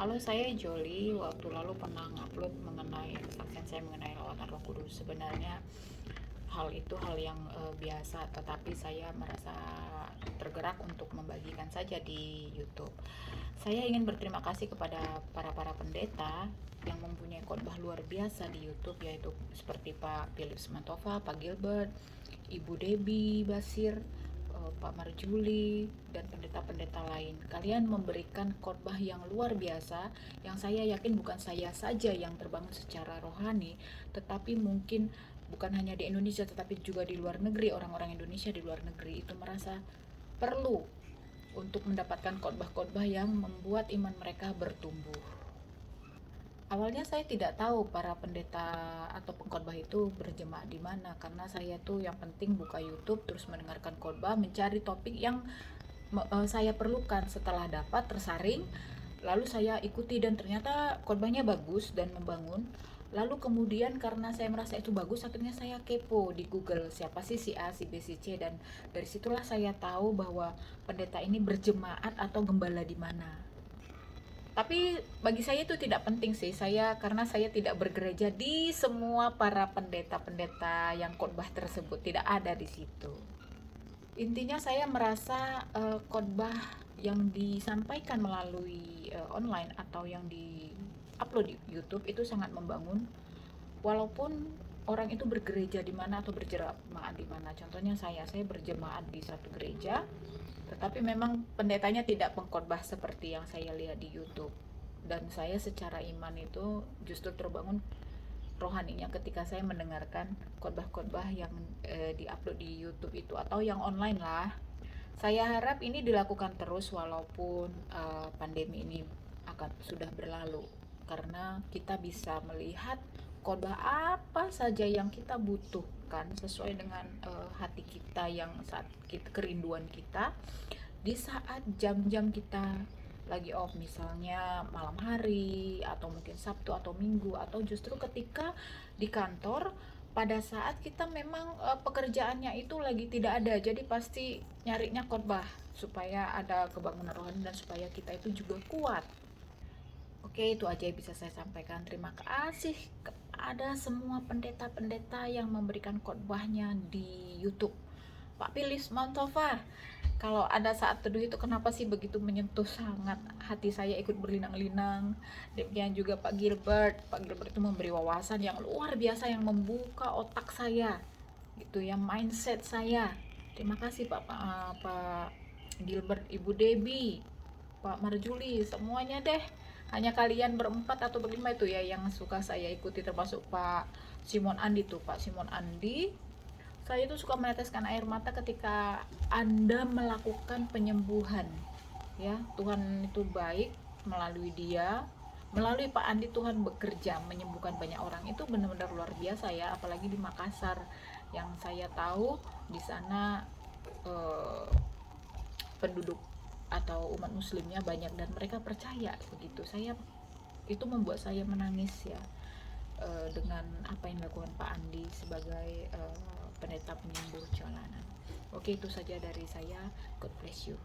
Halo, saya Joli. Waktu lalu pernah ngupload mengenai kesaksian saya mengenai lawatan Roh Kudus. Sebenarnya hal itu hal yang biasa, tetapi saya merasa tergerak untuk membagikan saja di YouTube. Saya ingin berterima kasih kepada para pendeta yang mempunyai khotbah luar biasa di YouTube, yaitu seperti Pak Philip Mantova, Pak Gilbert, Ibu Debbie Basir, Pak Marjuli, dan pendeta-pendeta lain. Kalian memberikan khotbah yang luar biasa, yang saya yakin bukan saya saja yang terbangun secara rohani, tetapi mungkin bukan hanya di Indonesia, tetapi juga di luar negeri. Orang-orang Indonesia di luar negeri itu merasa perlu untuk mendapatkan khotbah-khotbah yang membuat iman mereka bertumbuh. Awalnya saya tidak tahu para pendeta atau pengkhotbah itu berjemaah di mana, karena saya tuh yang penting buka YouTube terus mendengarkan khotbah, mencari topik yang saya perlukan. Setelah dapat tersaring, lalu saya ikuti dan ternyata khotbahnya bagus dan membangun. Lalu kemudian karena saya merasa itu bagus, akhirnya saya kepo di Google siapa sih si A, si B, si C, dan dari situlah saya tahu bahwa pendeta ini berjemaat atau gembala di mana. Tapi bagi saya itu tidak penting sih. Karena saya tidak bergereja di semua para pendeta-pendeta yang khotbah tersebut, tidak ada di situ. Intinya saya merasa khotbah yang disampaikan melalui online atau yang di-upload di YouTube itu sangat membangun, walaupun orang itu bergereja di mana atau berjemaat di mana. Contohnya saya berjemaat di satu gereja, tetapi memang pendetanya tidak pengkhotbah seperti yang saya lihat di YouTube. Dan saya secara iman itu justru terbangun rohaninya ketika saya mendengarkan khotbah-khotbah yang diupload di YouTube itu atau yang online lah. Saya harap ini dilakukan terus walaupun pandemi ini sudah berlalu, karena kita bisa melihat khotbah apa saja yang kita butuhkan sesuai dengan hati kita yang saat kerinduan kita di saat jam-jam kita lagi off, misalnya malam hari atau mungkin Sabtu atau Minggu, atau justru ketika di kantor pada saat kita memang pekerjaannya itu lagi tidak ada, jadi pasti nyarinya khotbah supaya ada kebangunan rohani dan supaya kita itu juga kuat. Oke, itu aja yang bisa saya sampaikan. Terima kasih kepada semua pendeta-pendeta yang memberikan khotbahnya di YouTube. Pak Pilis Montova, kalau ada saat teduh itu kenapa sih begitu menyentuh sangat hati saya, ikut berlinang-linang. Demikian juga Pak Gilbert. Pak Gilbert itu memberi wawasan yang luar biasa yang membuka otak saya, gitu ya, mindset saya. Terima kasih Pak Gilbert, Ibu Debbie, Pak Marjuli, semuanya deh. Hanya kalian berempat atau berlima itu ya yang suka saya ikuti, termasuk Pak Simon Andi tuh. Pak Simon Andi, saya itu suka meneteskan air mata ketika Anda melakukan penyembuhan. Ya, Tuhan itu baik melalui dia. Melalui Pak Andi Tuhan bekerja menyembuhkan banyak orang. Itu benar-benar luar biasa ya, apalagi di Makassar yang saya tahu di sana eh, penduduk atau umat muslimnya banyak dan mereka percaya begitu. Itu membuat saya menangis ya, dengan apa yang dilakukan Pak Andi sebagai pendeta penyembuh jalanan. Oke, itu saja dari saya. God bless you.